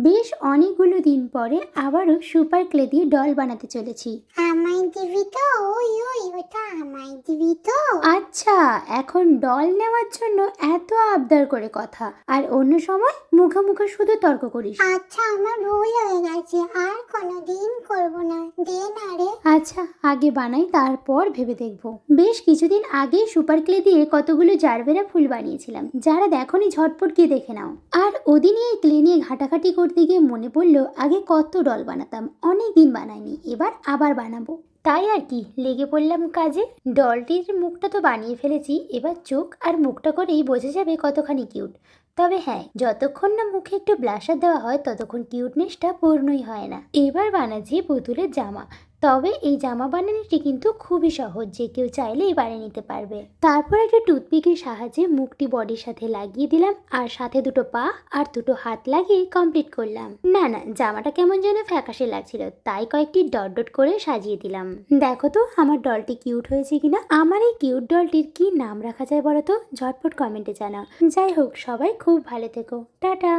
বেশ অনেকগুলো দিন পরে আবারও সুপার ক্লে দিয়ে ডল বানাতে চলেছি। আমায় দিবি তো? ওই ওই ওটা আমায় দিবি তো? আচ্ছা, এখন ডল নেওয়ার জন্য এত আবদার করে কথা, আর অন্য সময় মুখে মুখে শুধু তর্ক করিস। আচ্ছা, আমার ভুল হয়ে গেছে, আর কোনোদিন করব না, দে না রে। আচ্ছা, আগে বানাই, তারপর ভেবে দেখবো। বেশ কিছুদিন আগে সুপার ক্লে দিয়ে কতগুলো জারবেরা ফুল বানিয়েছিলাম, যারা দেখোনি ঝটপট গিয়ে দেখে নাও। আর ওদিনই এই ক্লে নিয়ে ঘাটাঘাটি করতে গিয়ে মনে পড়লো আগে কত ডল বানাতাম, অনেক দিন বানাইনি, এবার আবার বানাবো। তাই আর কি লেগে পড়লাম কাজে। ডলটির মুখটা তো বানিয়ে ফেলেছি, এবার চোখ আর মুখটা করেই বোঝা যাবে কতখানি কিউট। তবে হ্যাঁ, যতক্ষণ না মুখে একটু ব্লাশার দেওয়া হয় ততক্ষণ কিউটনেসটা পূর্ণই হয় না। এবার বানাচ্ছি পুতুলের জামা। তবে এই জামা বানানোটি কিন্তু খুবই সহজ, যে কেউ চাইলেই বানিয়ে নিতে পারবে। তারপর একটা টুথপিকের সাহায্যে মুখটি বডির সাথে লাগিয়ে দিলাম, আর সাথে দুটো পা আর দুটো হাত লাগিয়ে কমপ্লিট করলাম। না না, জামাটা কেমন যেন ফ্যাকাশে লাগছিল, তাই কয়েকটি ডট ডট করে সাজিয়ে দিলাম। দেখো তো আমার ডলটি কিউট হয়েছে কিনা। আমার এই কিউট ডলটির কি নাম রাখা যায় বলো তো? ঝটপট কমেন্টে জানাও। যাই হোক, সবাই খুব ভালো থেকো। টাটা।